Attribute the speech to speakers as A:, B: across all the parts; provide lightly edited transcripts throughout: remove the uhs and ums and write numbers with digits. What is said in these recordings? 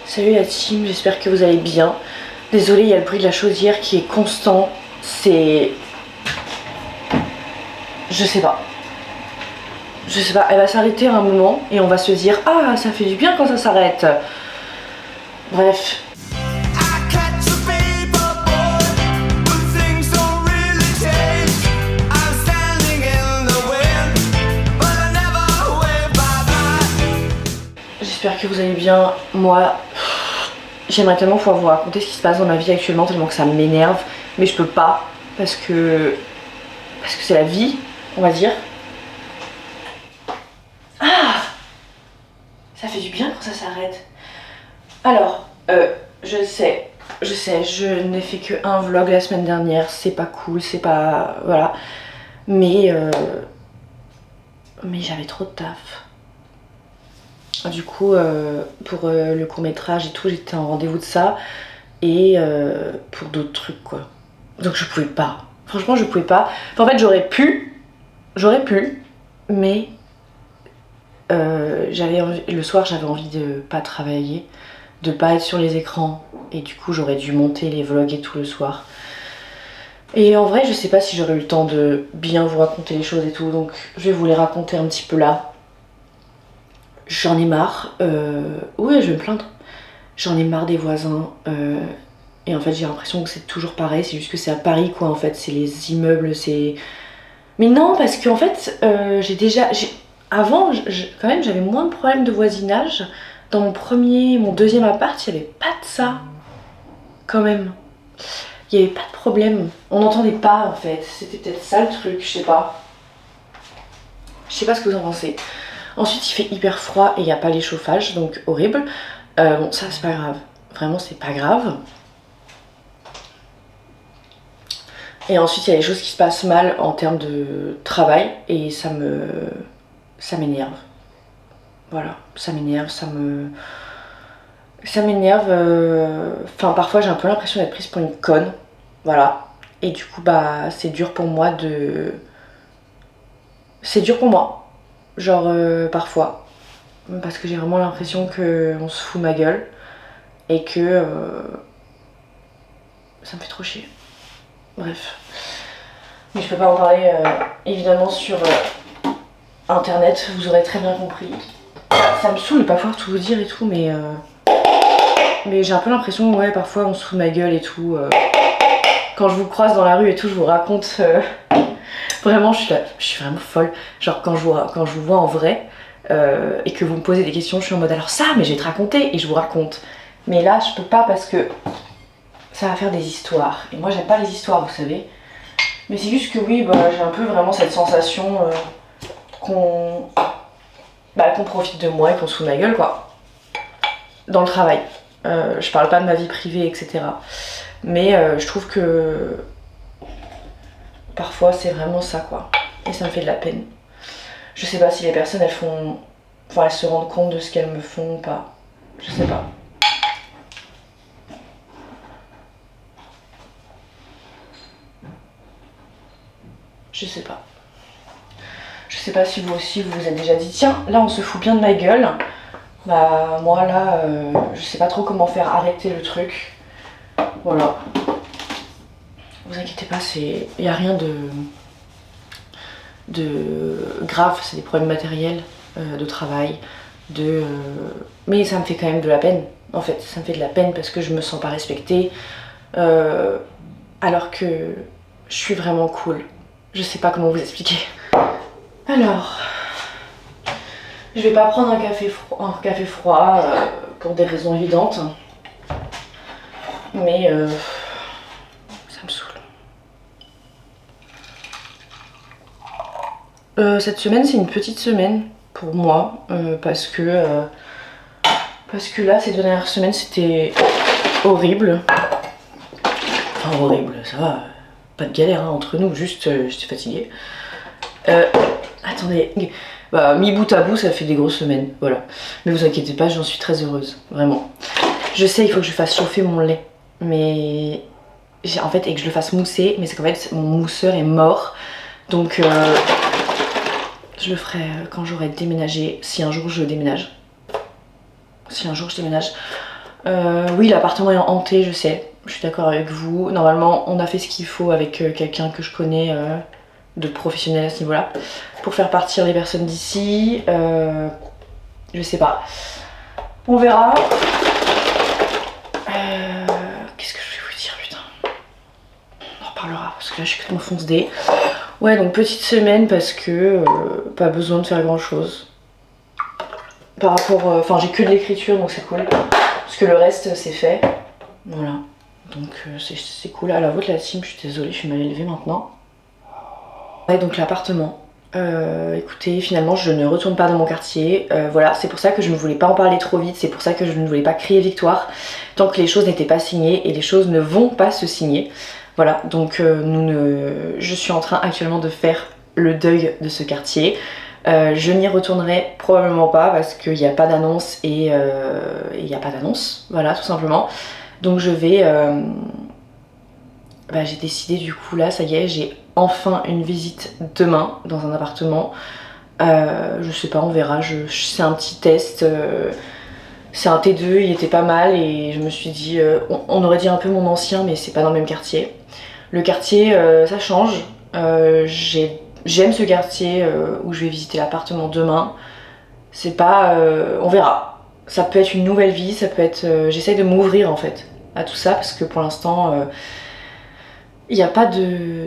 A: Salut la team, j'espère que vous allez bien. Désolée, il y a le bruit de la chaudière qui est constant. C'est... Je sais pas. Elle va s'arrêter à un moment et on va se dire « Ah, ça fait du bien quand ça s'arrête !» Bref. J'espère que vous allez bien. Moi, j'aimerais tellement pouvoir vous raconter ce qui se passe dans ma vie actuellement, tellement que ça m'énerve. Mais je peux pas, parce que c'est la vie, on va dire. Ah, ça fait du bien quand ça s'arrête. Alors, je sais, je n'ai fait que un vlog la semaine dernière. C'est pas cool, c'est pas... Voilà. Mais j'avais trop de taf. Du coup, pour le court-métrage et tout, j'étais en rendez-vous de ça. Et pour d'autres trucs, quoi. Donc je pouvais pas. Franchement, je pouvais pas. Enfin, en fait, j'aurais pu, mais le soir, j'avais envie de pas travailler, de pas être sur les écrans. Et du coup, j'aurais dû monter les vlogs et tout le soir. Et en vrai, je sais pas si j'aurais eu le temps de bien vous raconter les choses et tout. Donc, je vais vous les raconter un petit peu là. J'en ai marre. Ouais, je vais me plaindre. J'en ai marre des voisins. Et en fait, j'ai l'impression que c'est toujours pareil. C'est juste que c'est à Paris, quoi. En fait, c'est les immeubles, c'est... Mais non, parce qu'en fait, avant, quand même, j'avais moins de problèmes de voisinage. Dans mon deuxième appart, il n'y avait pas de ça. Quand même. Il n'y avait pas de problème. On n'entendait pas, en fait. C'était peut-être ça le truc, je sais pas. Je sais pas ce que vous en pensez. Ensuite, il fait hyper froid et il n'y a pas les chauffages, donc horrible. Bon, ça, c'est pas grave. Vraiment, c'est pas grave. Et ensuite, il y a les choses qui se passent mal en termes de travail et ça m'énerve. Voilà, ça m'énerve. Enfin, parfois, j'ai un peu l'impression d'être prise pour une conne. Voilà. Et du coup, bah, c'est dur pour moi C'est dur pour moi. Genre, parfois. Parce que j'ai vraiment l'impression qu'on se fout de ma gueule. Et que... ça me fait trop chier. Bref. Mais je peux pas en parler, évidemment, sur internet. Vous aurez très bien compris. Ça me saoule de pas pouvoir tout vous dire et tout, mais j'ai un peu l'impression, ouais, parfois on se fout de ma gueule et tout. Quand je vous croise dans la rue et tout, je vous raconte... Vraiment, je suis vraiment folle. Genre, quand je vous vois en vrai et que vous me posez des questions, je suis en mode alors ça, mais je vais te raconter et je vous raconte. Mais là, je peux pas parce que ça va faire des histoires. Et moi, j'aime pas les histoires, vous savez. Mais c'est juste que oui, bah, j'ai un peu vraiment cette sensation qu'on profite de moi et qu'on se fout de ma gueule, quoi. Dans le travail. Je parle pas de ma vie privée, etc. Mais je trouve que parfois c'est vraiment ça, quoi. Et ça me fait de la peine. Je sais pas si les personnes elles se rendent compte de ce qu'elles me font ou pas. Je sais pas. Je sais pas. Je sais pas si vous aussi vous vous êtes déjà dit tiens, là on se fout bien de ma gueule. Bah moi là, je sais pas trop comment faire arrêter le truc. Voilà. Vous inquiétez pas, il y a rien de grave, c'est des problèmes matériels, de travail, mais ça me fait quand même de la peine. En fait, ça me fait de la peine parce que je me sens pas respectée, alors que je suis vraiment cool. Je sais pas comment vous expliquer. Alors, je vais pas prendre un café froid pour des raisons évidentes, mais ça me saoule. Cette semaine, c'est une petite semaine pour moi parce que là, ces deux dernières semaines, c'était horrible. Enfin, horrible, ça va. Pas de galère hein, entre nous, juste j'étais fatiguée. Attendez, bah, mis bout à bout, ça fait des grosses semaines, voilà. Mais vous inquiétez pas, j'en suis très heureuse, vraiment. Je sais, il faut que je fasse chauffer mon lait, mais en fait, et que je le fasse mousser, mais c'est qu'en fait, mon mousseur est mort, donc je le ferai quand j'aurai déménagé, si un jour je déménage. Oui, l'appartement est hanté, je sais. Je suis d'accord avec vous. Normalement, on a fait ce qu'il faut avec quelqu'un que je connais de professionnel à ce niveau-là pour faire partir les personnes d'ici. Je sais pas. On verra. Qu'est-ce que je vais vous dire, putain. On en reparlera parce que là, je suis que mon fonce dé. Ouais, donc petite semaine parce que pas besoin de faire grand-chose. Par rapport... Enfin, j'ai que de l'écriture, donc c'est cool. Parce que le reste, c'est fait. Voilà. Donc c'est cool. À la vôtre, la team, je suis désolée, je suis mal élevée maintenant. Ouais, donc l'appartement. Écoutez, finalement, je ne retourne pas dans mon quartier. Voilà, c'est pour ça que je ne voulais pas en parler trop vite. C'est pour ça que je ne voulais pas crier victoire tant que les choses n'étaient pas signées et les choses ne vont pas se signer. Voilà, donc je suis en train actuellement de faire le deuil de ce quartier. Je n'y retournerai probablement pas parce qu'il n'y a pas d'annonce et il n'y a pas d'annonce. Voilà, tout simplement. Donc je vais... j'ai décidé du coup là, ça y est, j'ai enfin une visite demain dans un appartement. Je sais pas, on verra, c'est un petit test. C'est un T2, il était pas mal et je me suis dit, on aurait dit un peu mon ancien mais c'est pas dans le même quartier. Le quartier, ça change. J'aime ce quartier où je vais visiter l'appartement demain. C'est pas... on verra. Ça peut être une nouvelle vie, ça peut être... j'essaye de m'ouvrir en fait à tout ça parce que pour l'instant... il n'y a pas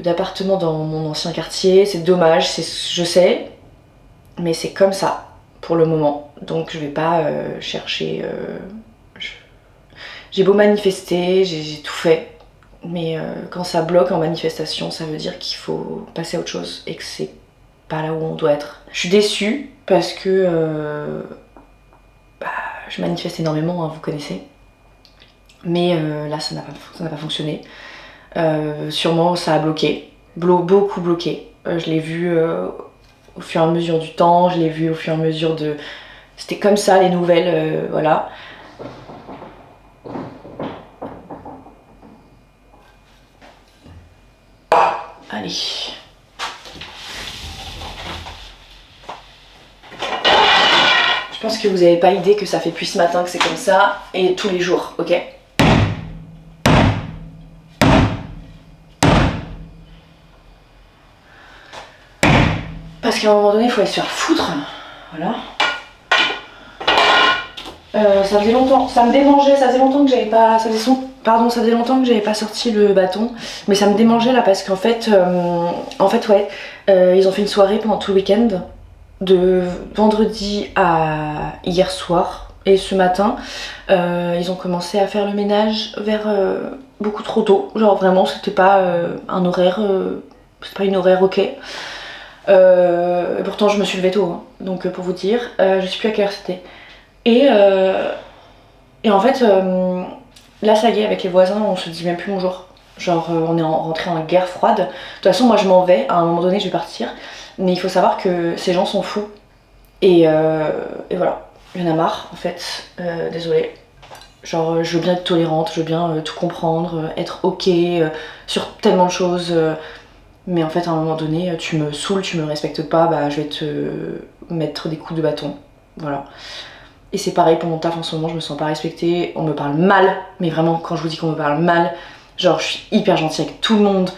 A: d'appartement dans mon ancien quartier, c'est dommage, je sais, mais c'est comme ça pour le moment. Donc je vais pas chercher... J'ai beau manifester, j'ai tout fait, mais quand ça bloque en manifestation, ça veut dire qu'il faut passer à autre chose et que c'est pas là où on doit être. Je suis déçue parce que je manifeste énormément, hein, vous connaissez. Mais là, ça n'a pas fonctionné. Sûrement ça a bloqué, beaucoup bloqué. Je l'ai vu au fur et à mesure du temps, je l'ai vu au fur et à mesure de... C'était comme ça les nouvelles, voilà. Allez. Je pense que vous n'avez pas idée que ça fait depuis ce matin que c'est comme ça, et tous les jours, ok ? Parce qu'à un moment donné, il faut aller se faire foutre. Voilà. Ça faisait longtemps, ça me démangeait, ça faisait longtemps que j'avais pas... ça faisait longtemps que j'avais pas sorti le bâton. Mais ça me démangeait là parce qu'en fait, ils ont fait une soirée pendant tout le week-end. De vendredi à hier soir. Et ce matin, ils ont commencé à faire le ménage vers beaucoup trop tôt. Genre vraiment, c'était pas un horaire... c'est pas une horaire ok. Et pourtant je me suis levée tôt, hein. Donc pour vous dire, je sais plus à quelle heure c'était. Et en fait, là ça y est, avec les voisins, on se dit même plus bonjour. Genre on est rentré en guerre froide. De toute façon, moi je m'en vais, à un moment donné je vais partir. Mais il faut savoir que ces gens sont fous. Et voilà, il y en a marre en fait, désolée. Genre je veux bien être tolérante, je veux bien tout comprendre, être ok sur tellement de choses. Mais en fait, à un moment donné, tu me saoules, tu me respectes pas, bah je vais te mettre des coups de bâton. Voilà. Et c'est pareil pour mon taf en ce moment, je me sens pas respectée, on me parle mal, mais vraiment quand je vous dis qu'on me parle mal, genre je suis hyper gentille avec tout le monde,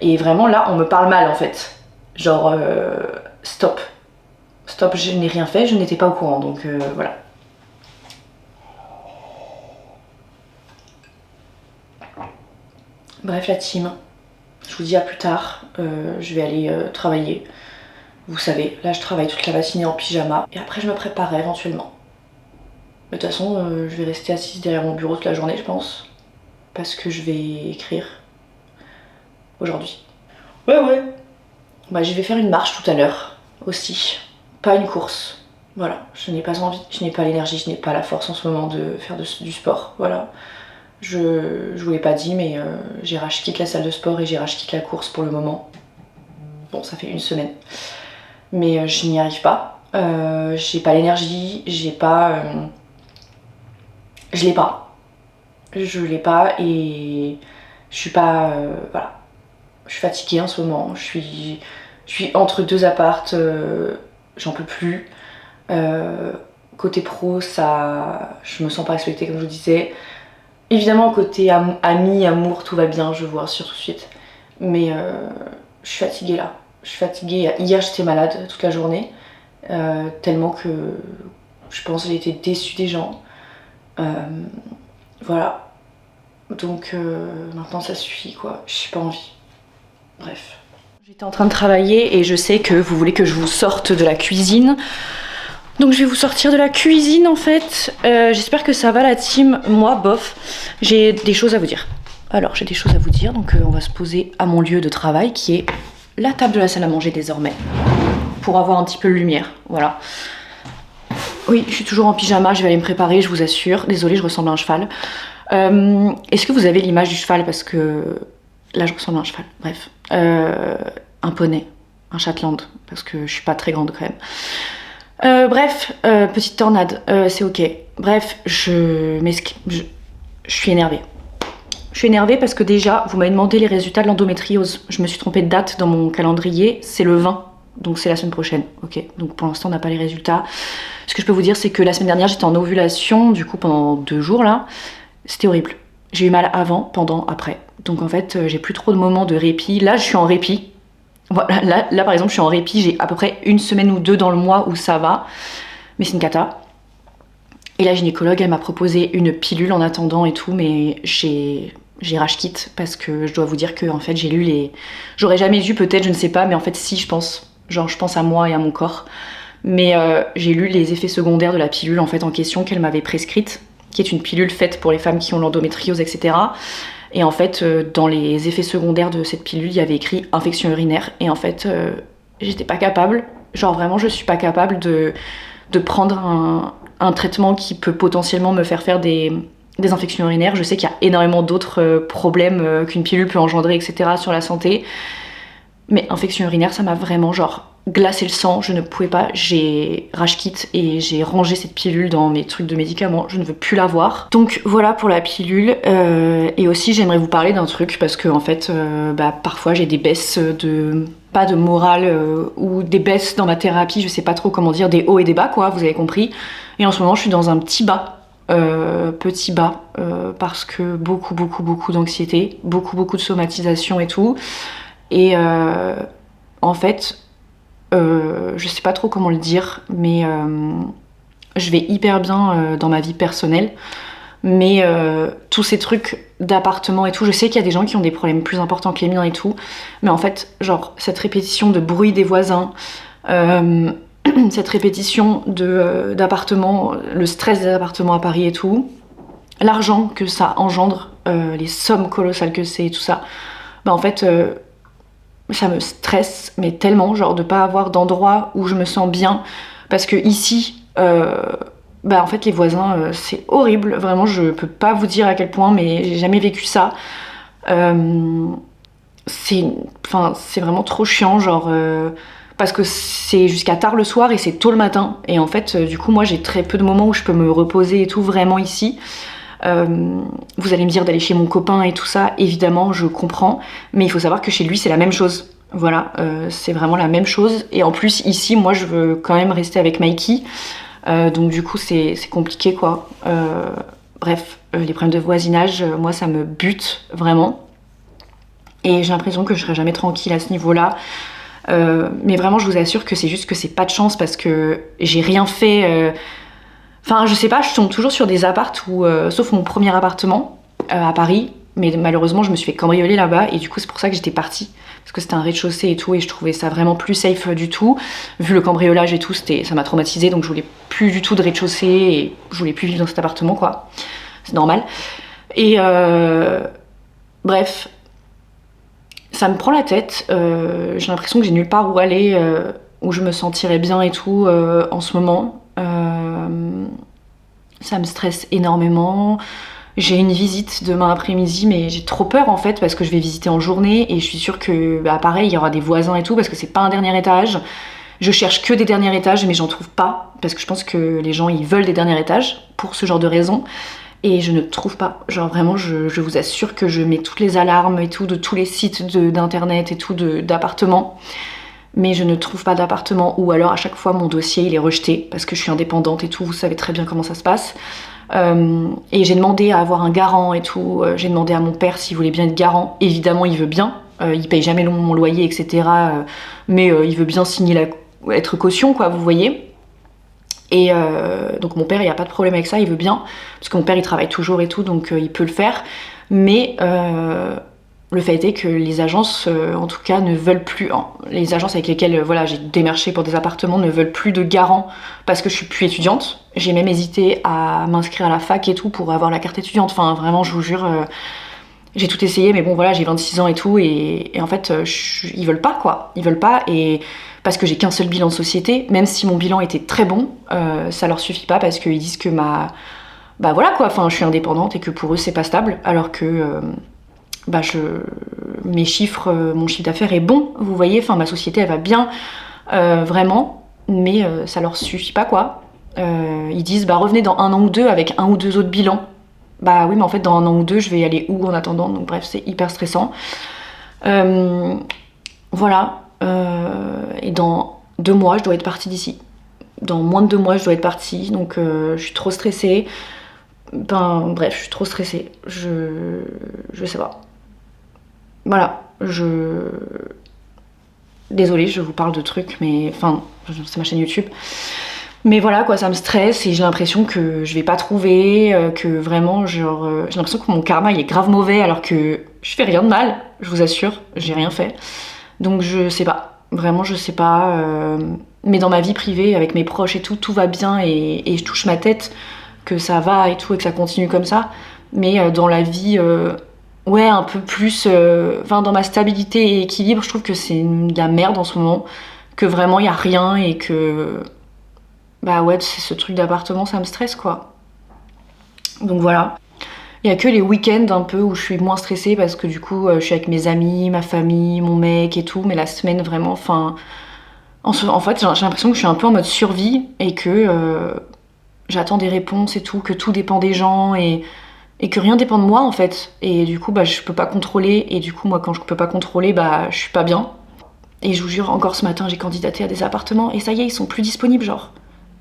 A: et vraiment là on me parle mal en fait. Genre stop. Stop, je n'ai rien fait, je n'étais pas au courant, donc voilà. Bref la team, je vous dis à plus tard, je vais aller travailler. Vous savez, là je travaille toute la matinée en pyjama, et après je me préparerai éventuellement. De toute façon, je vais rester assise derrière mon bureau toute la journée, je pense. Parce que je vais écrire aujourd'hui. Ouais. Bah, je vais faire une marche tout à l'heure aussi. Pas une course. Voilà, je n'ai pas envie, je n'ai pas l'énergie, je n'ai pas la force en ce moment de faire du sport. Voilà. Je vous l'ai pas dit, mais je quitte la salle de sport et je quitte la course pour le moment. Bon, ça fait une semaine. Mais je n'y arrive pas. J'ai pas l'énergie, j'ai pas... je l'ai pas. Je l'ai pas et je suis pas... voilà. Je suis fatiguée en ce moment. Je suis entre deux appartes. J'en peux plus. côté pro, je me sens pas respectée comme je vous disais. Évidemment, côté ami, amour, tout va bien, je vous rassure tout de suite. Mais je suis fatiguée là. Je suis fatiguée. Hier, j'étais malade toute la journée. Tellement que je pense que j'ai été déçue des gens. Voilà. Donc maintenant, ça suffit quoi. J'ai pas envie. Bref. J'étais en train de travailler et je sais que vous voulez que je vous sorte de la cuisine. Donc je vais vous sortir de la cuisine en fait. J'espère que ça va la team. Moi, bof, j'ai des choses à vous dire. Alors j'ai des choses à vous dire, donc on va se poser à mon lieu de travail qui est la table de la salle à manger désormais. Pour avoir un petit peu de lumière, voilà. Oui, je suis toujours en pyjama, je vais aller me préparer, je vous assure. Désolée, je ressemble à un cheval. Est-ce que vous avez l'image du cheval? Parce que là je ressemble à un cheval, bref. Un poney, un Shetland, parce que je suis pas très grande quand même. Bref, petite tornade, c'est ok. Bref, je suis énervée. Je suis énervée parce que déjà, vous m'avez demandé les résultats de l'endométriose. Je me suis trompée de date dans mon calendrier, c'est le 20, donc c'est la semaine prochaine. Ok, donc pour l'instant, on n'a pas les résultats. Ce que je peux vous dire, c'est que la semaine dernière, j'étais en ovulation, du coup, pendant 2 jours là. C'était horrible. J'ai eu mal avant, pendant, après. Donc en fait, j'ai plus trop de moments de répit. Là, je suis en répit. Voilà, là, par exemple, je suis en répit. J'ai à peu près 1 semaine ou 2 dans le mois où ça va. Mais c'est une cata. Et la gynécologue, elle m'a proposé une pilule en attendant et tout, mais j'ai rage quitte parce que je dois vous dire que en fait, j'ai lu les... J'aurais jamais dû peut-être, je ne sais pas, mais en fait, si, je pense. Genre, je pense à moi et à mon corps. Mais j'ai lu les effets secondaires de la pilule en fait en question qu'elle m'avait prescrite, qui est une pilule faite pour les femmes qui ont l'endométriose, etc. Et en fait, dans les effets secondaires de cette pilule, il y avait écrit infection urinaire. Et en fait, j'étais pas capable, genre vraiment, je suis pas capable de prendre un traitement qui peut potentiellement me faire des infections urinaires. Je sais qu'il y a énormément d'autres problèmes qu'une pilule peut engendrer, etc. sur la santé. Mais infection urinaire, ça m'a vraiment genre glacé le sang, je ne pouvais pas, j'ai rage quitte et j'ai rangé cette pilule dans mes trucs de médicaments, je ne veux plus la voir. Donc voilà pour la pilule, et aussi j'aimerais vous parler d'un truc parce que en fait, parfois j'ai des baisses pas de morale, ou des baisses dans ma thérapie, je sais pas trop comment dire, des hauts et des bas quoi, vous avez compris. Et en ce moment je suis dans un petit bas. Petit bas, parce que beaucoup d'anxiété, beaucoup de somatisation et tout. Et en fait, je sais pas trop comment le dire, mais je vais hyper bien dans ma vie personnelle. Mais tous ces trucs d'appartement et tout, je sais qu'il y a des gens qui ont des problèmes plus importants que les miens et tout. Mais en fait, genre, cette répétition de bruit des voisins, cette répétition d'appartements, le stress des appartements à Paris et tout, l'argent que ça engendre, les sommes colossales que c'est et tout ça, en fait... ça me stresse, mais tellement, genre de pas avoir d'endroit où je me sens bien. Parce que ici, en fait, les voisins, c'est horrible. Vraiment, je peux pas vous dire à quel point, mais j'ai jamais vécu ça. C'est vraiment trop chiant, genre... parce que c'est jusqu'à tard le soir et c'est tôt le matin. Et en fait, du coup, moi, j'ai très peu de moments où je peux me reposer et tout, vraiment ici. Vous allez me dire d'aller chez mon copain et tout ça, évidemment je comprends, mais il faut savoir que chez lui c'est la même chose, voilà, c'est vraiment la même chose. Et en plus ici moi je veux quand même rester avec Mikey, donc du coup c'est compliqué quoi. Bref, les problèmes de voisinage, moi ça me bute vraiment, et j'ai l'impression que je serai jamais tranquille à ce niveau là. Mais vraiment je vous assure que c'est juste que c'est pas de chance parce que j'ai rien fait. Enfin, je sais pas, je tombe toujours sur des apparts où, sauf mon premier appartement à Paris, mais malheureusement je me suis fait cambrioler là-bas et du coup c'est pour ça que j'étais partie, parce que c'était un rez-de-chaussée et tout et je trouvais ça vraiment plus safe du tout. Vu le cambriolage et tout, ça m'a traumatisée, donc je voulais plus du tout de rez-de-chaussée et je voulais plus vivre dans cet appartement quoi, c'est normal. Et bref, ça me prend la tête, j'ai l'impression que j'ai nulle part où aller, où je me sentirais bien et tout en ce moment. Ça me stresse énormément. J'ai une visite demain après-midi, mais j'ai trop peur en fait parce que je vais visiter en journée et je suis sûre que pareil il y aura des voisins et tout parce que c'est pas un dernier étage. Je cherche que des derniers étages mais j'en trouve pas parce que je pense que les gens ils veulent des derniers étages pour ce genre de raisons et je ne trouve pas. Genre vraiment je vous assure que je mets toutes les alarmes et tout de tous les sites d'internet et tout d'appartements. mais je ne trouve pas d'appartement, ou alors à chaque fois mon dossier il est rejeté parce que je suis indépendante et tout, vous savez très bien comment ça se passe. Et j'ai demandé à avoir un garant et tout, j'ai demandé à mon père s'il voulait bien être garant, évidemment il veut bien, il paye jamais mon loyer etc. Mais il veut bien être caution quoi, vous voyez. Et donc mon père il n'y a pas de problème avec ça, il veut bien, parce que mon père il travaille toujours et tout, donc il peut le faire, mais le fait est que les agences, en tout cas, ne veulent plus. Les agences avec lesquelles voilà, j'ai démarché pour des appartements ne veulent plus de garant parce que je suis plus étudiante. J'ai même hésité à m'inscrire à la fac et tout pour avoir la carte étudiante. Enfin, vraiment, je vous jure, j'ai tout essayé, mais bon, voilà, j'ai 26 ans et tout, et en fait, ils veulent pas, quoi. Ils veulent pas, et parce que j'ai qu'un seul bilan de société, même si mon bilan était très bon, ça leur suffit pas parce qu'ils disent que bah voilà, quoi, enfin, je suis indépendante et que pour eux, c'est pas stable, alors que. Mes chiffres, mon chiffre d'affaires est bon, vous voyez, enfin ma société elle va bien, vraiment, mais ça leur suffit pas quoi. Ils disent revenez dans 1 an ou 2 avec 1 ou 2 autres bilans. Bah oui mais en fait dans 1 an ou 2 je vais y aller où en attendant, donc bref c'est hyper stressant. Voilà, et dans 2 mois je dois être partie d'ici. Dans moins de 2 mois je dois être partie, donc je suis trop stressée. Bref, je suis trop stressée, je sais pas. Voilà, désolée, je vous parle de trucs, mais enfin, c'est ma chaîne YouTube. Mais voilà, quoi, ça me stresse et j'ai l'impression que je vais pas trouver, que vraiment, genre, j'ai l'impression que mon karma, il est grave mauvais alors que je fais rien de mal, je vous assure, j'ai rien fait. Donc je sais pas, vraiment, je sais pas. Mais dans ma vie privée, avec mes proches et tout, tout va bien et je touche ma tête que ça va et tout et que ça continue comme ça. Mais dans la vie... ouais, un peu plus... dans ma stabilité et équilibre, je trouve que c'est de la merde en ce moment. Que vraiment, il n'y a rien et que... Bah ouais, c'est ce truc d'appartement, ça me stresse, quoi. Donc voilà. Il n'y a que les week-ends un peu où je suis moins stressée parce que du coup, je suis avec mes amis, ma famille, mon mec et tout. Mais la semaine, vraiment, enfin... En fait, j'ai l'impression que je suis un peu en mode survie et que j'attends des réponses et tout, que tout dépend des gens et que rien dépend de moi en fait. Et du coup je peux pas contrôler, et du coup moi quand je peux pas contrôler je suis pas bien. Et je vous jure, encore ce matin j'ai candidaté à des appartements et ça y est, ils sont plus disponibles. Genre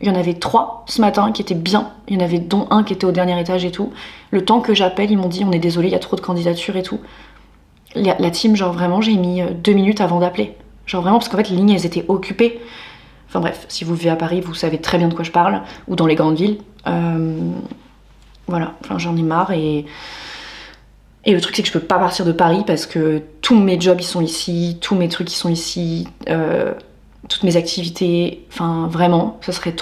A: il y en avait 3 ce matin qui étaient bien, il y en avait dont un qui était au dernier étage et tout. Le temps que j'appelle, ils m'ont dit on est désolé, il y a trop de candidatures et tout. La team, genre vraiment j'ai mis 2 minutes avant d'appeler, genre vraiment, parce qu'en fait les lignes elles étaient occupées. Enfin bref, si vous vivez à Paris, vous savez très bien de quoi je parle, ou dans les grandes villes. Voilà, enfin j'en ai marre et le truc c'est que je peux pas partir de Paris parce que tous mes jobs ils sont ici, tous mes trucs ils sont ici, toutes mes activités, enfin vraiment, ça serait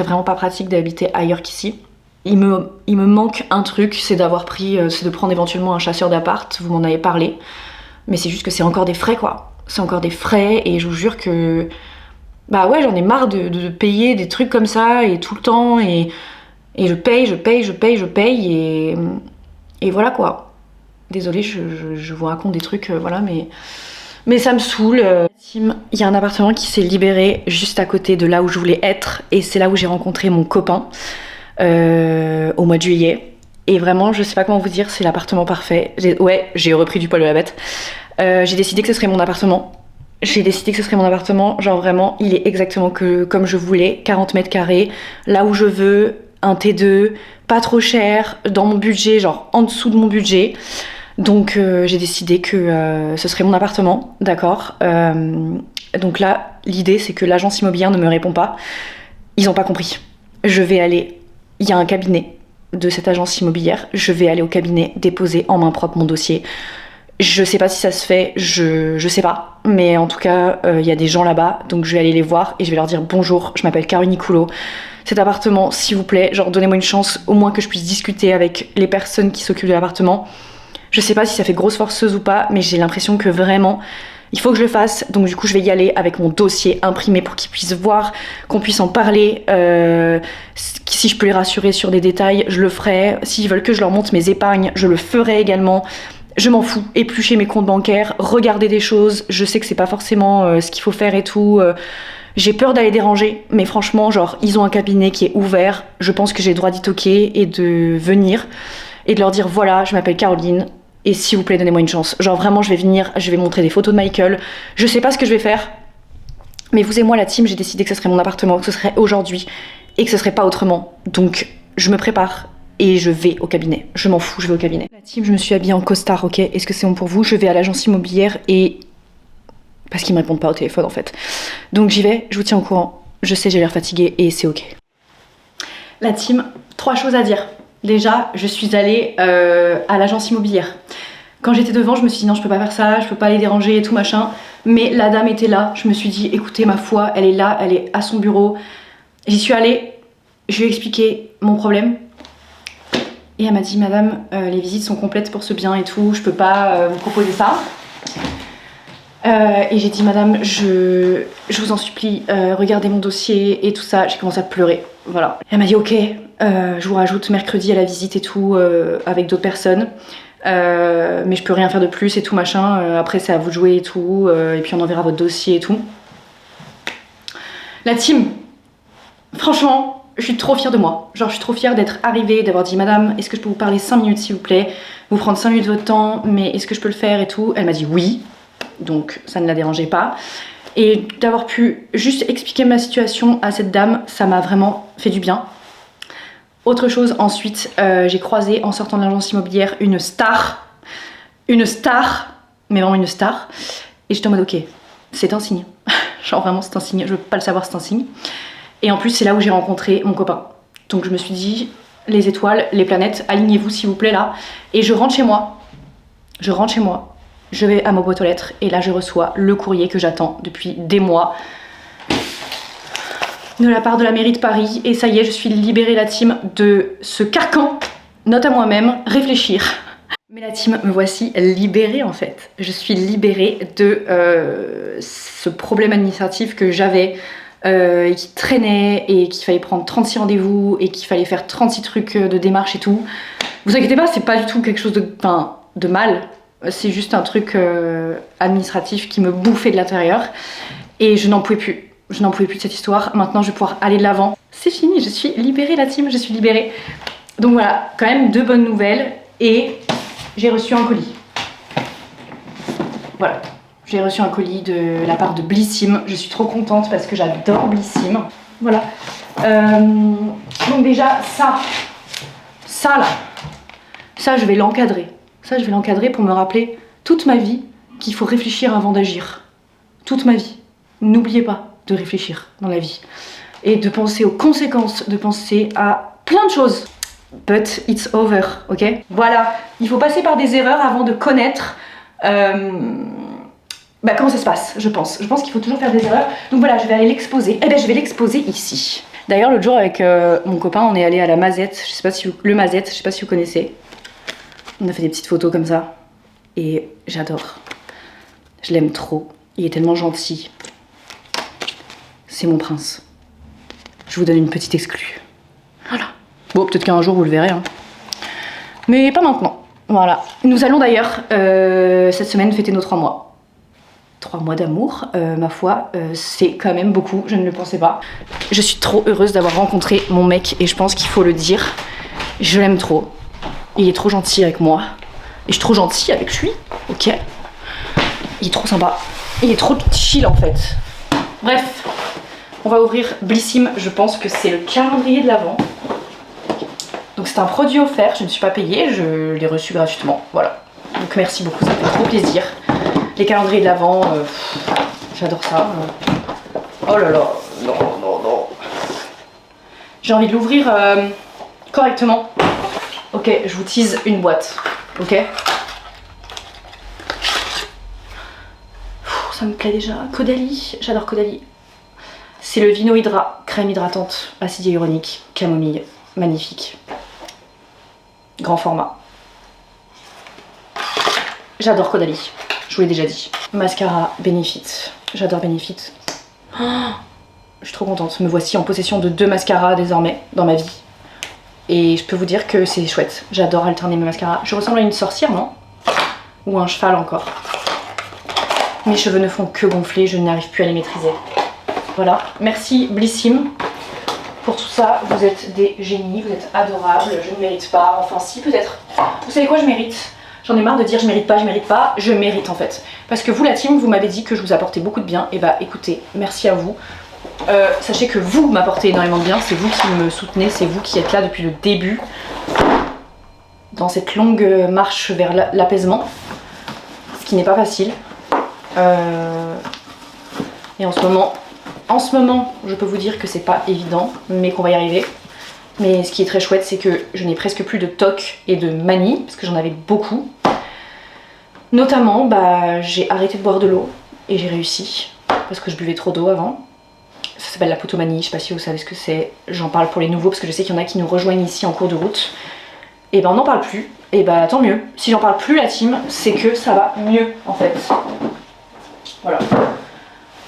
A: vraiment pas pratique d'habiter ailleurs qu'ici. Il me manque un truc, c'est c'est de prendre éventuellement un chasseur d'appart, vous m'en avez parlé, mais c'est juste que c'est encore des frais quoi, c'est encore des frais et je vous jure que bah ouais j'en ai marre de payer des trucs comme ça et tout le temps et je paye et voilà quoi. Désolée, je vous raconte des trucs, voilà, mais ça me saoule. Il y a un appartement qui s'est libéré juste à côté de là où je voulais être et c'est là où j'ai rencontré mon copain au mois de juillet. Et vraiment, je sais pas comment vous dire, c'est l'appartement parfait. J'ai repris du poil de la bête. J'ai décidé que ce serait mon appartement. Genre vraiment, il est exactement comme je voulais, 40 mètres carrés, là où je veux, un T2, pas trop cher, dans mon budget, genre en dessous de mon budget. Donc j'ai décidé que ce serait mon appartement, d'accord. Donc là, l'idée c'est que l'agence immobilière ne me répond pas. Ils ont pas compris. Il y a un cabinet de cette agence immobilière, je vais aller au cabinet déposer en main propre mon dossier. Je sais pas si ça se fait, je sais pas, mais en tout cas, il y a des gens là-bas, donc je vais aller les voir et je vais leur dire bonjour, je m'appelle Caroline Nicoulot. Cet appartement, s'il vous plaît, genre donnez-moi une chance, au moins que je puisse discuter avec les personnes qui s'occupent de l'appartement. Je sais pas si ça fait grosse forceuse ou pas, mais j'ai l'impression que vraiment, il faut que je le fasse. Donc du coup, je vais y aller avec mon dossier imprimé pour qu'ils puissent voir, qu'on puisse en parler. Si je peux les rassurer sur des détails, je le ferai. S'ils veulent que je leur montre mes épargnes, je le ferai également. Je m'en fous, éplucher mes comptes bancaires, regarder des choses, je sais que c'est pas forcément ce qu'il faut faire et tout. J'ai peur d'aller déranger, mais franchement, genre, ils ont un cabinet qui est ouvert, je pense que j'ai le droit d'y toquer et de venir et de leur dire voilà, je m'appelle Caroline et s'il vous plaît, donnez-moi une chance. Genre vraiment, je vais venir, je vais montrer des photos de Michael, je sais pas ce que je vais faire,
B: Mais vous et moi, la team, j'ai décidé que ce serait mon appartement, que ce serait aujourd'hui et que ce serait pas autrement. Donc je me prépare et je vais au cabinet. Je m'en fous, je vais au cabinet. La team, je me suis habillée en costard, ok? Est-ce que c'est bon pour vous? Je vais à l'agence immobilière et... parce qu'ils me répondent pas au téléphone en fait. Donc j'y vais, je vous tiens au courant. Je sais, j'ai l'air fatiguée et c'est ok. La team, 3 choses à dire. Déjà, je suis allée à l'agence immobilière. Quand j'étais devant, je me suis dit non, je peux pas faire ça, je peux pas les déranger et tout machin. Mais la dame était là, je me suis dit écoutez, ma foi, elle est là, elle est à son bureau. J'y suis allée, je lui ai expliqué mon problème. Et elle m'a dit madame, les visites sont complètes pour ce bien et tout, je peux pas vous proposer ça. Et j'ai dit madame, je vous en supplie, regardez mon dossier et tout ça. J'ai commencé à pleurer, voilà. Elle m'a dit ok, je vous rajoute mercredi à la visite et tout avec d'autres personnes. Mais je peux rien faire de plus et tout machin. Après c'est à vous de jouer et tout. Et puis on enverra votre dossier et tout. La team, franchement, je suis trop fière de moi. Genre je suis trop fière d'être arrivée, d'avoir dit madame, est-ce que je peux vous parler 5 minutes s'il vous plaît? Vous prendre 5 minutes de votre temps, mais est-ce que je peux le faire et tout? Elle m'a dit oui. Donc ça ne la dérangeait pas. Et d'avoir pu juste expliquer ma situation à cette dame, ça m'a vraiment fait du bien. Autre chose, ensuite, j'ai croisé en sortant de l'agence immobilière une star, mais vraiment une star. Et j'étais en mode ok, c'est un signe. Genre vraiment c'est un signe, je veux pas le savoir, c'est un signe. Et en plus c'est là où j'ai rencontré mon copain. Donc je me suis dit, les étoiles, les planètes, alignez-vous s'il vous plaît là. Et je rentre chez moi, je vais à ma boîte aux lettres et là je reçois le courrier que j'attends depuis des mois de la part de la mairie de Paris. Et ça y est, je suis libérée la team de ce carcan, note à moi-même, réfléchir. Mais la team, me voici libérée en fait. Je suis libérée de ce problème administratif que j'avais et qui traînait et qu'il fallait prendre 36 rendez-vous et qu'il fallait faire 36 trucs de démarche et tout. Vous inquiétez pas, c'est pas du tout quelque chose de mal. C'est juste un truc administratif qui me bouffait de l'intérieur. Et je n'en pouvais plus. Je n'en pouvais plus de cette histoire. Maintenant, je vais pouvoir aller de l'avant. C'est fini, je suis libérée la team, je suis libérée. Donc voilà, quand même 2 bonnes nouvelles. Et j'ai reçu un colis. Voilà, j'ai reçu un colis de la part de Blissim. Je suis trop contente parce que j'adore Blissim. Voilà. Donc déjà, ça là, ça je vais l'encadrer. Ça je vais l'encadrer pour me rappeler toute ma vie qu'il faut réfléchir avant d'agir. Toute ma vie. N'oubliez pas de réfléchir dans la vie. Et de penser aux conséquences, de penser à plein de choses. But it's over, ok? Voilà, il faut passer par des erreurs avant de connaître comment ça se passe, je pense. Je pense qu'il faut toujours faire des erreurs. Donc voilà, je vais aller l'exposer. Eh bien, je vais l'exposer ici. D'ailleurs, l'autre jour, avec mon copain, on est allé à la Mazette. Je sais pas si vous... Le Mazette, je sais pas si vous connaissez. On a fait des petites photos comme ça. Et j'adore. Je l'aime trop. Il est tellement gentil. C'est mon prince. Je vous donne une petite exclue. Voilà. Bon, peut-être qu'un jour vous le verrez. Hein. Mais pas maintenant. Voilà. Nous allons d'ailleurs, cette semaine, fêter nos 3 mois. 3 mois d'amour, ma foi, c'est quand même beaucoup, je ne le pensais pas. Je suis trop heureuse d'avoir rencontré mon mec et je pense qu'il faut le dire. Je l'aime trop. Il est trop gentil avec moi. Et je suis trop gentille avec lui. Ok. Il est trop sympa. Il est trop chill en fait. Bref. On va ouvrir Blissim, je pense que c'est le calendrier de l'Avent. Donc c'est un produit offert, je ne suis pas payée, je l'ai reçu gratuitement, voilà. Donc merci beaucoup, ça fait trop plaisir. Les calendriers de l'Avent, j'adore ça. Oh là là, non. J'ai envie de l'ouvrir correctement. Ok, je vous tease une boîte, ok. Ça me plaît déjà. Caudalie, j'adore Caudalie. C'est le Vino Hydra, crème hydratante, acide hyaluronique, camomille, magnifique. Grand format. J'adore Caudalie, je vous l'ai déjà dit. Mascara Benefit, j'adore Benefit. Oh, je suis trop contente, me voici en possession de 2 mascaras désormais dans ma vie. Et je peux vous dire que c'est chouette, j'adore alterner mes mascaras. Je ressemble à une sorcière, non? Ou un cheval encore. Mes cheveux ne font que gonfler, je n'arrive plus à les maîtriser. Voilà, merci Blissim pour tout ça, vous êtes des génies, vous êtes adorables, je ne mérite pas, enfin si peut-être. Vous savez quoi, je mérite J'en ai marre de dire je mérite pas, je mérite en fait. Parce que vous la team, vous m'avez dit que je vous apportais beaucoup de bien, et bah écoutez, merci à vous. Sachez que vous m'apportez énormément de bien, c'est vous qui me soutenez, c'est vous qui êtes là depuis le début, dans cette longue marche vers l'apaisement, ce qui n'est pas facile. Et en ce moment, je peux vous dire que c'est pas évident, mais qu'on va y arriver. Mais ce qui est très chouette, c'est que je n'ai presque plus de toc et de manie, parce que j'en avais beaucoup. Notamment, j'ai arrêté de boire de l'eau, et j'ai réussi, parce que je buvais trop d'eau avant. Ça s'appelle la potomanie, je sais pas si vous savez ce que c'est. J'en parle pour les nouveaux, parce que je sais qu'il y en a qui nous rejoignent ici en cours de route. Et on n'en parle plus, et tant mieux. Si j'en parle plus la team, c'est que ça va mieux, en fait. Voilà.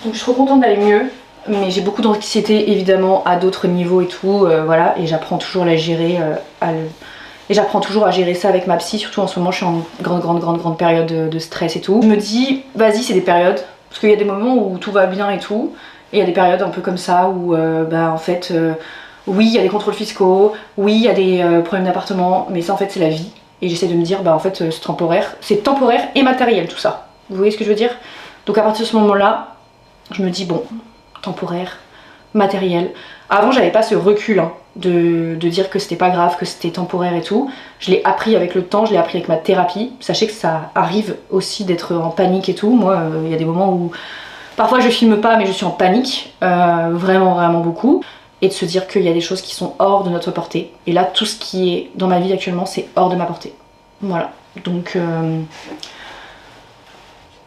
B: Donc je suis trop contente d'aller mieux. Mais j'ai beaucoup d'anxiété évidemment à d'autres niveaux et tout, voilà, et j'apprends toujours à la gérer, et j'apprends toujours à gérer ça avec ma psy, surtout en ce moment je suis en grande période de stress et tout. Je me dis, vas-y c'est des périodes, parce qu'il y a des moments où tout va bien et tout, et il y a des périodes un peu comme ça où en fait, oui il y a des contrôles fiscaux, oui il y a des problèmes d'appartement, mais ça en fait c'est la vie, et j'essaie de me dire, en fait c'est temporaire et matériel tout ça, vous voyez ce que je veux dire? Donc à partir de ce moment-là, je me dis bon, temporaire, matériel. Avant j'avais pas ce recul de dire que c'était pas grave, que c'était temporaire et tout. Je l'ai appris avec le temps, je l'ai appris avec ma thérapie. Sachez que ça arrive aussi d'être en panique et tout. Moi il y a des moments où parfois je filme pas mais je suis en panique, vraiment beaucoup. Et de se dire qu'il y a des choses qui sont hors de notre portée. Et là tout ce qui est dans ma vie actuellement c'est hors de ma portée. Voilà. Donc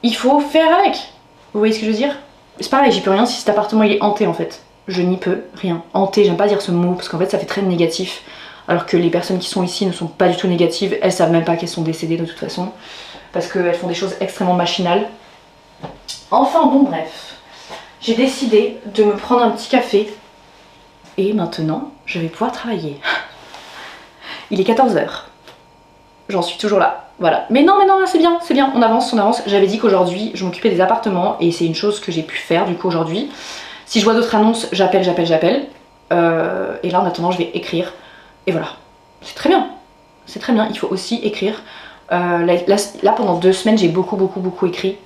B: il faut faire avec. Vous voyez ce que je veux dire? C'est pareil, j'y peux rien si cet appartement il est hanté en fait. Je n'y peux rien. Hanté, j'aime pas dire ce mot parce qu'en fait ça fait très négatif. Alors que les personnes qui sont ici ne sont pas du tout négatives, elles savent même pas qu'elles sont décédées de toute façon. Parce qu'elles font des choses extrêmement machinales. Enfin bon bref. J'ai décidé de me prendre un petit café. Et maintenant, je vais pouvoir travailler. Il est 14 h. J'en suis toujours là. Voilà. Mais non, c'est bien, on avance. J'avais dit qu'aujourd'hui, je m'occupais des appartements et c'est une chose que j'ai pu faire du coup aujourd'hui. Si je vois d'autres annonces, j'appelle. Et là, en attendant, je vais écrire. Et voilà. C'est très bien, il faut aussi écrire. Là, pendant 2 semaines, j'ai beaucoup écrit.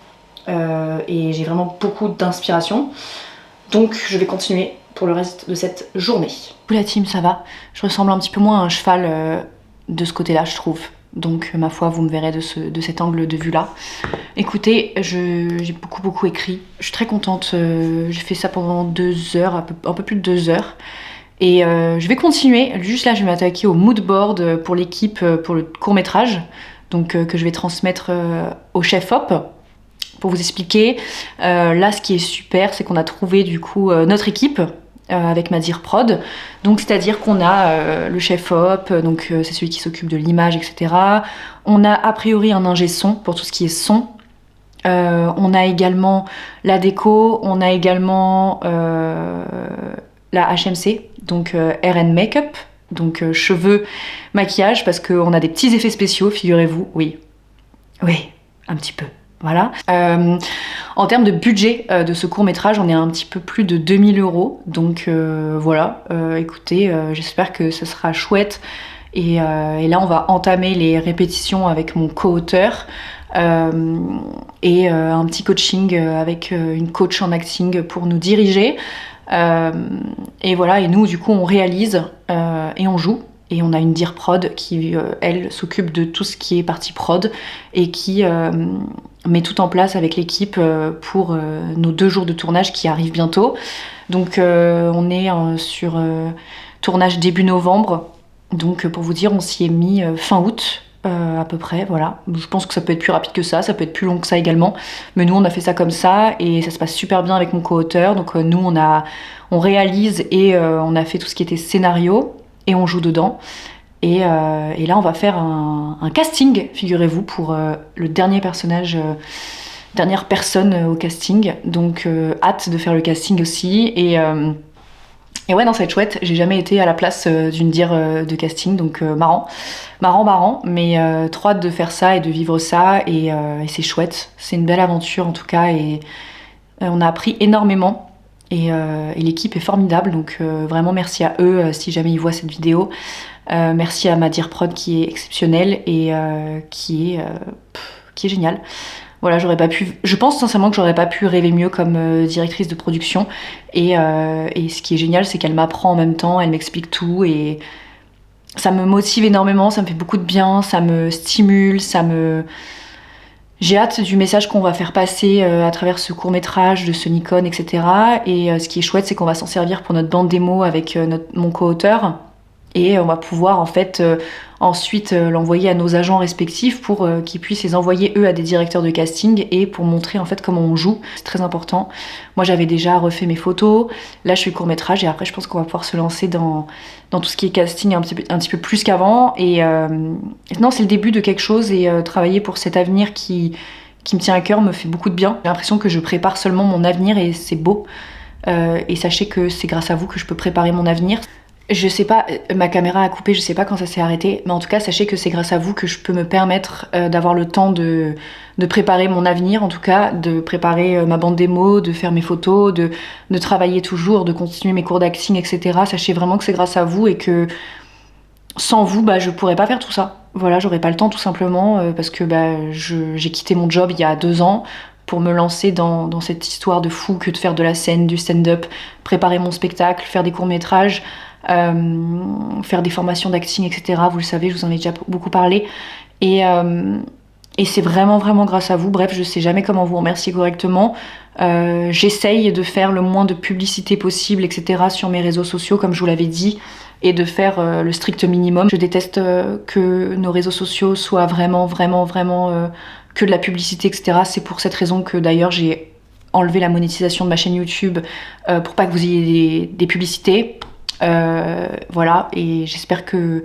B: Et j'ai vraiment beaucoup d'inspiration. Donc, je vais continuer pour le reste de cette journée. La team, ça va. Je ressemble un petit peu moins à un cheval de ce côté-là, je trouve. Donc ma foi, vous me verrez de cet angle de vue là. Écoutez, j'ai beaucoup écrit. Je suis très contente. J'ai fait ça pendant 2 heures, un peu plus de 2 heures. Et je vais continuer. Juste là, je vais m'attaquer au mood board pour l'équipe, pour le court-métrage. Donc que je vais transmettre au chef op. Pour vous expliquer, là ce qui est super, c'est qu'on a trouvé du coup notre équipe. Avec Madir Prod, donc c'est-à-dire qu'on a le chef op, donc c'est celui qui s'occupe de l'image, etc. On a a priori un ingé son pour tout ce qui est son. On a également la déco, on a également la HMC, donc hair and make-up, donc cheveux, maquillage, parce qu'on a des petits effets spéciaux, figurez-vous, oui, un petit peu. Voilà. En termes de budget de ce court-métrage, on est à un petit peu plus de 2000 €. Donc voilà, écoutez, j'espère que ce sera chouette. Et là, on va entamer les répétitions avec mon co-auteur et un petit coaching avec une coach en acting pour nous diriger. Et voilà, et nous, du coup, on réalise et on joue. Et on a une Dir Prod qui, elle, s'occupe de tout ce qui est partie prod et qui met tout en place avec l'équipe pour nos 2 jours de tournage qui arrivent bientôt. Donc on est sur tournage début novembre. Donc pour vous dire, on s'y est mis fin août à peu près, voilà. Je pense que ça peut être plus rapide que ça peut être plus long que ça également. Mais nous, on a fait ça comme ça et ça se passe super bien avec mon co-auteur. Donc nous, on réalise et on a fait tout ce qui était scénario. Et on joue dedans. Et là, on va faire un casting, figurez-vous, pour le dernier personnage, dernière personne au casting. Donc, hâte de faire le casting aussi. Et ouais, non, ça va être chouette. J'ai jamais été à la place d'une Dir de casting, donc marrant. Mais trop hâte de faire ça et de vivre ça. Et c'est chouette. C'est une belle aventure, en tout cas. Et on a appris énormément. et l'équipe est formidable, donc vraiment merci à eux si jamais ils voient cette vidéo. Merci à Madir Prod qui est exceptionnel et qui est génial. Voilà, je pense sincèrement que j'aurais pas pu rêver mieux comme directrice de production. Et ce qui est génial, c'est qu'elle m'apprend en même temps, elle m'explique tout et ça me motive énormément, ça me fait beaucoup de bien, ça me stimule, j'ai hâte du message qu'on va faire passer à travers ce court-métrage de ce Nikon, etc. Et ce qui est chouette, c'est qu'on va s'en servir pour notre bande démo avec mon co-auteur. Et on va pouvoir en fait ensuite l'envoyer à nos agents respectifs pour qu'ils puissent les envoyer eux à des directeurs de casting et pour montrer en fait comment on joue. C'est très important. Moi j'avais déjà refait mes photos, là je fais court-métrage et après je pense qu'on va pouvoir se lancer dans tout ce qui est casting un petit peu plus qu'avant. Et non, c'est le début de quelque chose et travailler pour cet avenir qui me tient à cœur me fait beaucoup de bien. J'ai l'impression que je prépare seulement mon avenir et c'est beau. Et sachez que c'est grâce à vous que je peux préparer mon avenir. Je sais pas, ma caméra a coupé, je sais pas quand ça s'est arrêté, mais en tout cas, sachez que c'est grâce à vous que je peux me permettre d'avoir le temps de préparer mon avenir, en tout cas, de préparer ma bande démo, de faire mes photos, de travailler toujours, de continuer mes cours d'acting, etc. Sachez vraiment que c'est grâce à vous et que sans vous, je pourrais pas faire tout ça. Voilà, j'aurais pas le temps tout simplement parce que j'ai quitté mon job il y a 2 ans pour me lancer dans cette histoire de fou que de faire de la scène, du stand-up, préparer mon spectacle, faire des courts-métrages. Faire des formations d'acting, etc. Vous le savez, je vous en ai déjà beaucoup parlé. Et c'est vraiment, vraiment grâce à vous. Bref, je sais jamais comment vous remercier correctement. J'essaye de faire le moins de publicité possible, etc. sur mes réseaux sociaux, comme je vous l'avais dit, et de faire le strict minimum. Je déteste que nos réseaux sociaux soient vraiment, vraiment, vraiment que de la publicité, etc. C'est pour cette raison que d'ailleurs j'ai enlevé la monétisation de ma chaîne YouTube pour pas que vous ayez des publicités. Voilà, et j'espère que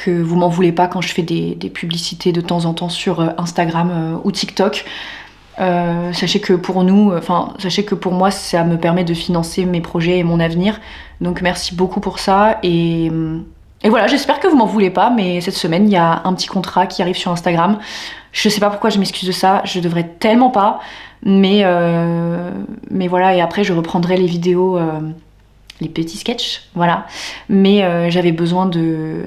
B: vous m'en voulez pas quand je fais des publicités de temps en temps sur Instagram ou TikTok. Sachez que pour moi, ça me permet de financer mes projets et mon avenir. Donc merci beaucoup pour ça. Et voilà, j'espère que vous m'en voulez pas, mais cette semaine, il y a un petit contrat qui arrive sur Instagram. Je sais pas pourquoi je m'excuse de ça, je devrais tellement pas. Mais voilà, et après je reprendrai les vidéos... les petits sketchs, voilà. Mais j'avais besoin de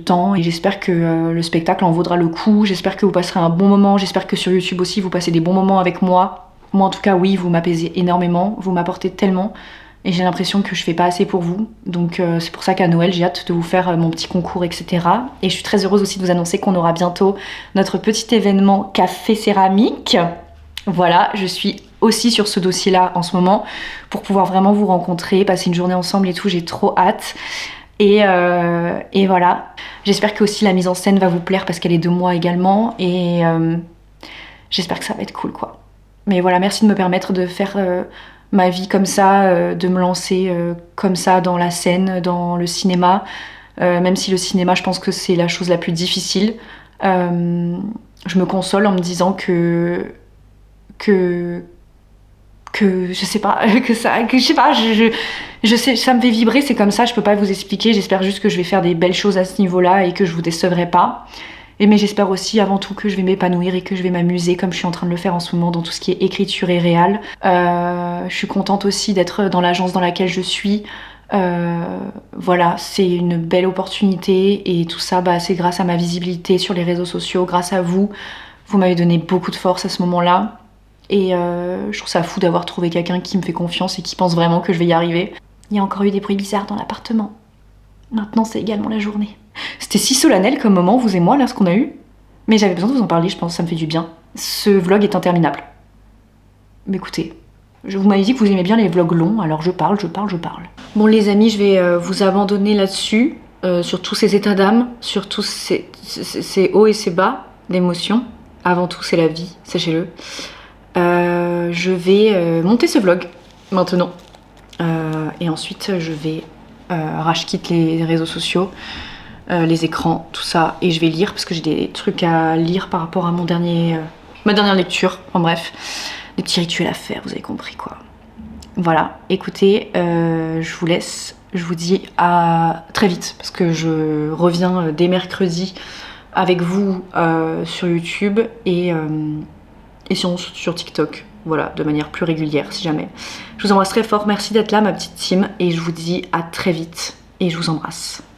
B: temps et j'espère que le spectacle en vaudra le coup. J'espère que vous passerez un bon moment. J'espère que sur YouTube aussi, vous passez des bons moments avec moi. Moi, en tout cas, oui, vous m'apaisez énormément. Vous m'apportez tellement. Et j'ai l'impression que je fais pas assez pour vous. Donc c'est pour ça qu'à Noël, j'ai hâte de vous faire mon petit concours, etc. Et je suis très heureuse aussi de vous annoncer qu'on aura bientôt notre petit événement café céramique. Voilà, je suis aussi sur ce dossier-là en ce moment pour pouvoir vraiment vous rencontrer, passer une journée ensemble et tout, j'ai trop hâte. Et voilà, j'espère que aussi la mise en scène va vous plaire parce qu'elle est de moi également et j'espère que ça va être cool quoi. Mais voilà, merci de me permettre de faire ma vie comme ça, de me lancer comme ça dans la scène, dans le cinéma, même si le cinéma je pense que c'est la chose la plus difficile. Je me console en me disant que je sais pas, je sais, ça me fait vibrer, c'est comme ça, je peux pas vous expliquer, j'espère juste que je vais faire des belles choses à ce niveau-là et que je vous décevrai pas. Mais j'espère aussi avant tout que je vais m'épanouir et que je vais m'amuser comme je suis en train de le faire en ce moment dans tout ce qui est écriture et réal. Je suis contente aussi d'être dans l'agence dans laquelle je suis. Voilà, c'est une belle opportunité et tout ça, c'est grâce à ma visibilité sur les réseaux sociaux, grâce à vous. Vous m'avez donné beaucoup de force à ce moment-là. Et je trouve ça fou d'avoir trouvé quelqu'un qui me fait confiance et qui pense vraiment que je vais y arriver. Il y a encore eu des bruits bizarres dans l'appartement. Maintenant, c'est également la journée. C'était si solennel comme moment, vous et moi, là, ce qu'on a eu. Mais j'avais besoin de vous en parler, je pense, ça me fait du bien. Ce vlog est interminable. Mais écoutez, vous m'avez dit que vous aimez bien les vlogs longs, alors je parle. Bon les amis, je vais vous abandonner là-dessus, sur tous ces états d'âme, sur tous ces hauts et ces bas d'émotions. Avant tout, c'est la vie, sachez-le. Je vais monter ce vlog maintenant et ensuite je vais rage quitte les réseaux sociaux, les écrans, tout ça, et je vais lire parce que j'ai des trucs à lire par rapport à ma dernière lecture, enfin bref, des petits rituels à faire, vous avez compris quoi. Voilà, écoutez, je vous laisse, je vous dis à très vite parce que je reviens dès mercredi avec vous sur YouTube et sinon sur TikTok. voilà, de manière plus régulière si jamais. Je vous embrasse très fort, merci d'être là ma petite team et je vous dis à très vite et je vous embrasse.